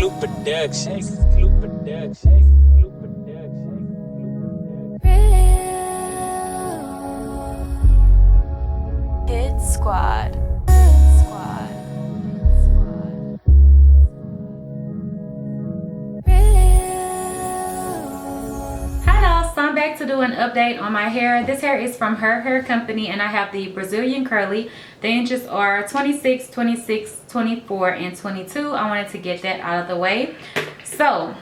Exclusive production. Exclusive production. Hit Squad. Hi y'all, so I'm back to do an update on my hair. This hair is from her hair company and I have the Brazilian curly. The inches are 26, 26, 24, and 22. I wanted to get that out of the way. So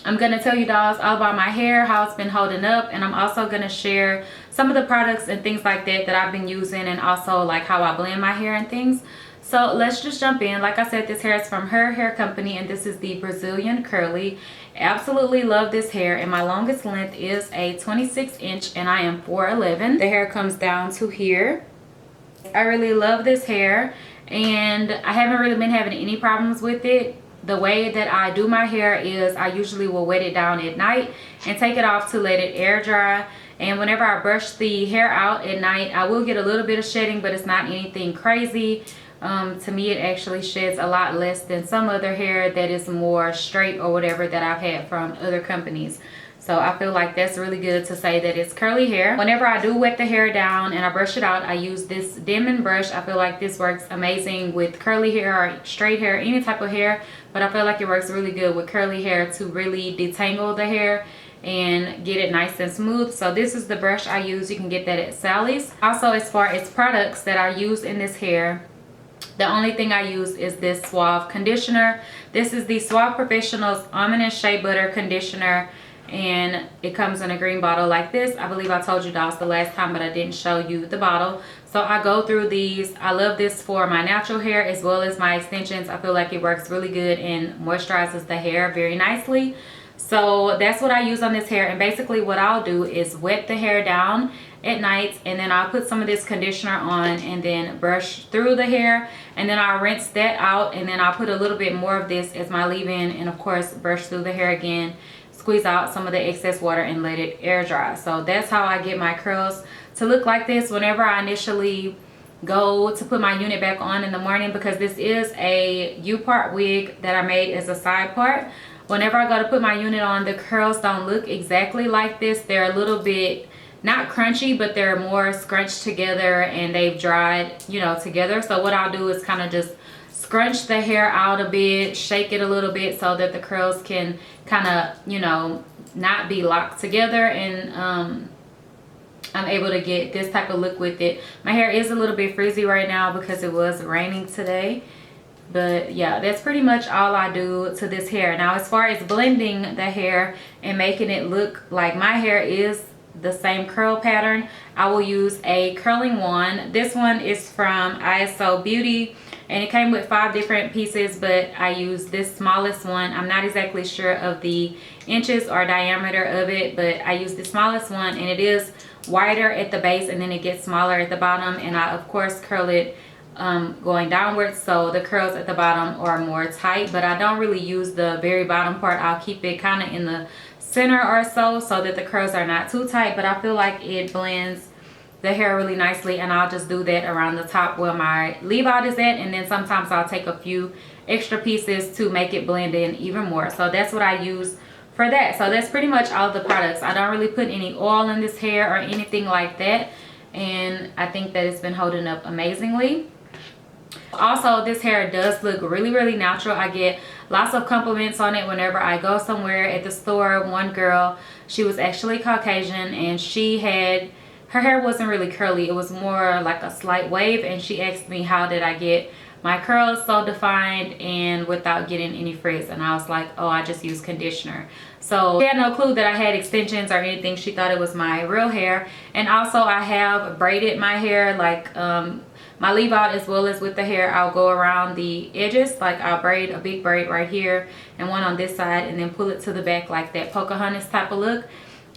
I'm gonna tell you dolls all about my hair, how it's been holding up, and I'm also gonna share some of the products and things like that I've been using, and also like how I blend my hair and things. So let's just jump in. Like I said, this hair is from her hair company and this is the Brazilian curly. Absolutely love this hair, and my longest length is a 26 inch and I am 4'11". The hair comes down to here. I really love this hair and I haven't really been having any problems with it. The way that I do my hair is I usually will wet it down at night and take it off to let it air dry. And whenever I brush the hair out at night, I will get a little bit of shedding, but it's not anything crazy. To me, it actually sheds a lot less than some other hair that is more straight or whatever that I've had from other companies. So I feel like that's really good to say that it's curly hair. Whenever I do wet the hair down and I brush it out, I use this Denman brush. I feel like this works amazing with curly hair or straight hair, any type of hair. But I feel like it works really good with curly hair to really detangle the hair and get it nice and smooth. So this is the brush I use. You can get that at Sally's. Also, as far as products that are used in this hair, the only thing I use is this Suave conditioner. This is the Suave Professionals Almond and Shea Butter Conditioner, and it comes in a green bottle like this. I believe I told you dolls the last time, but I didn't show you the bottle. So I go through these. I love this for my natural hair as well as my extensions. I feel like it works really good and moisturizes the hair very nicely. So that's what I use on this hair, and basically what I'll do is wet the hair down at night, and then I'll put some of this conditioner on and then brush through the hair, and then I'll rinse that out, and then I'll put a little bit more of this as my leave-in, and of course brush through the hair again, squeeze out some of the excess water and let it air dry. So that's how I get my curls to look like this whenever I initially go to put my unit back on in the morning, because this is a U-part wig that I made as a side part. Whenever I go to put my unit on, the curls don't look exactly like this. They're a little bit not crunchy, but they're more scrunched together and they've dried, you know, together. So what I'll do is kind of just scrunch the hair out a bit, shake it a little bit so that the curls can kind of, you know, not be locked together, and I'm able to get this type of look with it. My hair is a little bit frizzy right now because it was raining today. But yeah, that's pretty much all I do to this hair. Now, as far as blending the hair and making it look like my hair is the same curl pattern, I will use a curling wand. This one is from ISO Beauty, and it came with 5 different pieces, but I use this smallest one. I'm not exactly sure of the inches or diameter of it, but I use the smallest one, and it is wider at the base and then it gets smaller at the bottom, and I of course curl it going downwards, so the curls at the bottom are more tight, but I don't really use the very bottom part. I'll keep it kind of in the center or so that the curls are not too tight, but I feel like it blends the hair really nicely, and I'll just do that around the top where my leave out is at, and then sometimes I'll take a few extra pieces to make it blend in even more. So that's what I use for that. So that's pretty much all the products. I don't really put any oil in this hair or anything like that, and I think that it's been holding up amazingly. Also, this hair does look really, really natural. I get lots of compliments on it whenever I go somewhere. At the store, one girl, she was actually Caucasian, and she had, her hair wasn't really curly, it was more like a slight wave, and she asked me how did I get my curls so defined and without getting any frizz, and I was like, oh, I just use conditioner. So she had no clue that I had extensions or anything. She thought it was my real hair. And also I have braided my hair, like my leave out as well as with the hair. I'll go around the edges, like I'll braid a big braid right here and one on this side, and then pull it to the back like that Pocahontas type of look,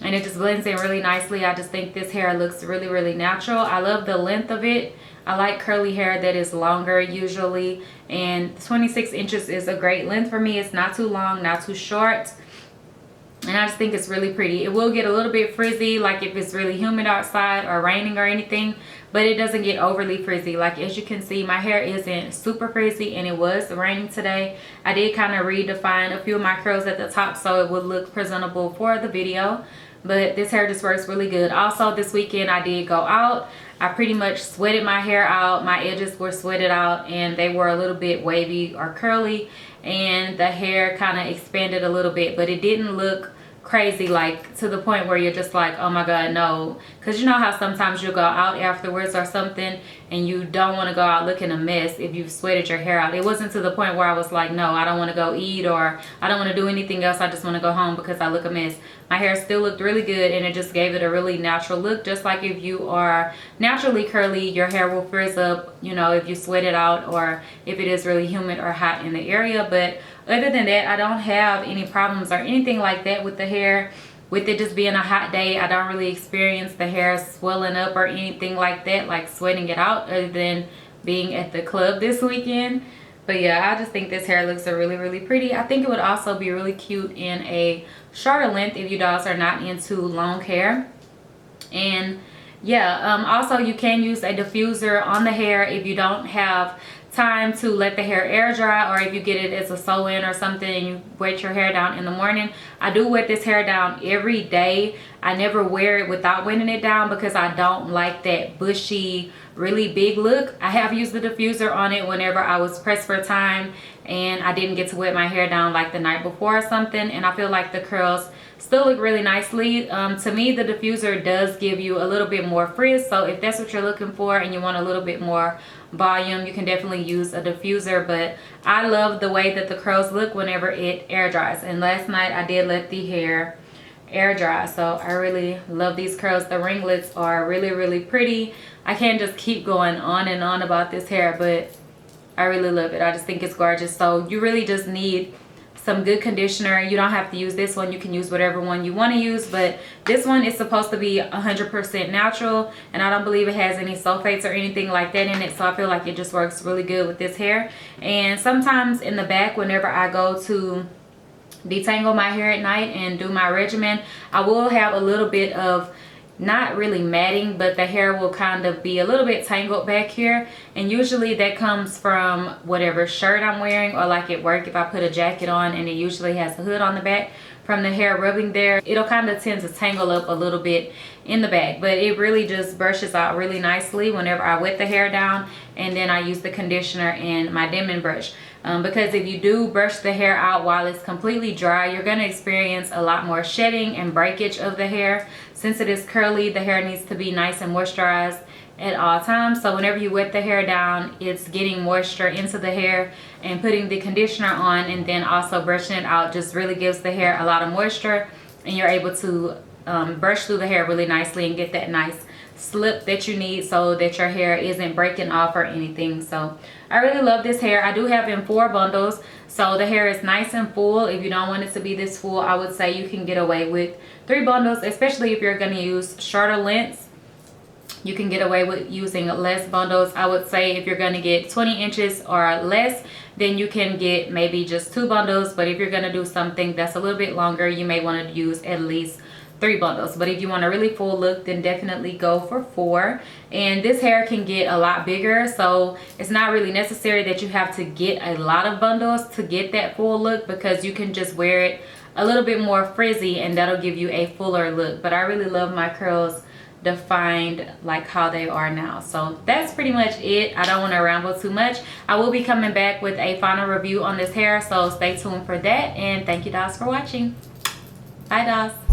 and it just blends in really nicely. I just think this hair looks really, really natural. I love the length of it. I like curly hair that is longer usually, and 26 inches is a great length for me. It's not too long, not too short. and I just think it's really pretty. It will get a little bit frizzy, like if it's really humid outside or raining or anything, but it doesn't get overly frizzy. Like as you can see, my hair isn't super frizzy, and it was raining today. I did kind of redefine a few of my curls at the top so it would look presentable for the video, but this hair just works really good. Also, this weekend I did go out. I pretty much sweated my hair out. My edges were sweated out, and they were a little bit wavy or curly, and the hair kind of expanded a little bit, but it didn't look crazy, like to the point where you're just like, oh my god, no. Because you know how sometimes you'll go out afterwards or something and you don't want to go out looking a mess if you've sweated your hair out. It wasn't to the point where I was like, no, I don't want to go eat or I don't want to do anything else, I just want to go home because I look a mess. My hair still looked really good, and it just gave it a really natural look. Just like if you are naturally curly, your hair will frizz up, you know, if you sweat it out or if it is really humid or hot in the area. But other than that, I don't have any problems or anything like that with the hair. With it just being a hot day, I don't really experience the hair swelling up or anything like that, like sweating it out, other than being at the club this weekend. But yeah, I just think this hair looks really, really pretty. I think it would also be really cute in a shorter length if you dolls are not into long hair. And yeah, also you can use a diffuser on the hair if you don't have time to let the hair air dry, or if you get it as a sew-in or something and you wet your hair down in the morning. I do wet this hair down every day. I never wear it without wetting it down because I don't like that bushy, really big look. I have used the diffuser on it whenever I was pressed for time and I didn't get to wet my hair down like the night before or something, and I feel like the curls still look really nicely. To me, the diffuser does give you a little bit more frizz, so if that's what you're looking for and you want a little bit more volume, you can definitely use a diffuser. But I love the way that the curls look whenever it air dries, and last night I did let the hair air dry, so I really love these curls. The ringlets are really, really pretty. I can't just keep going on and on about this hair, but I really love it. I just think it's gorgeous. So you really just need some good conditioner. You don't have to use this one, you can use whatever one you want to use, but this one is supposed to be 100% natural, and I don't believe it has any sulfates or anything like that in it, so I feel like it just works really good with this hair. And sometimes in the back, whenever I go to detangle my hair at night and do my regimen, I will have a little bit of, not really matting, but the hair will kind of be a little bit tangled back here, and usually that comes from whatever shirt I'm wearing, or like at work if I put a jacket on and it usually has a hood on the back. From the hair rubbing there, it'll kind of tend to tangle up a little bit in the back, but it really just brushes out really nicely whenever I wet the hair down, and then I use the conditioner and my Denman brush. Because if you do brush the hair out while it's completely dry, you're going to experience a lot more shedding and breakage of the hair. Since it is curly, the hair needs to be nice and moisturized at all times. So whenever you wet the hair down, it's getting moisture into the hair, and putting the conditioner on and then also brushing it out just really gives the hair a lot of moisture, and you're able to brush through the hair really nicely and get that nice slip that you need so that your hair isn't breaking off or anything. So I really love this hair. I do have in 4 bundles, so the hair is nice and full. If you don't want it to be this full, I would say you can get away with 3 bundles, especially if you're going to use shorter lengths. You can get away with using less bundles. I would say if you're going to get 20 inches or less, then you can get maybe just 2 bundles. But if you're going to do something that's a little bit longer, you may want to use at least 3 bundles. But if you want a really full look, then definitely go for 4. And this hair can get a lot bigger, so it's not really necessary that you have to get a lot of bundles to get that full look, because you can just wear it a little bit more frizzy and that'll give you a fuller look. But I really love my curls defined like how they are now. So that's pretty much it. I don't want to ramble too much. I will be coming back with a final review on this hair, so stay tuned for that. And thank you dolls for watching. Bye dolls.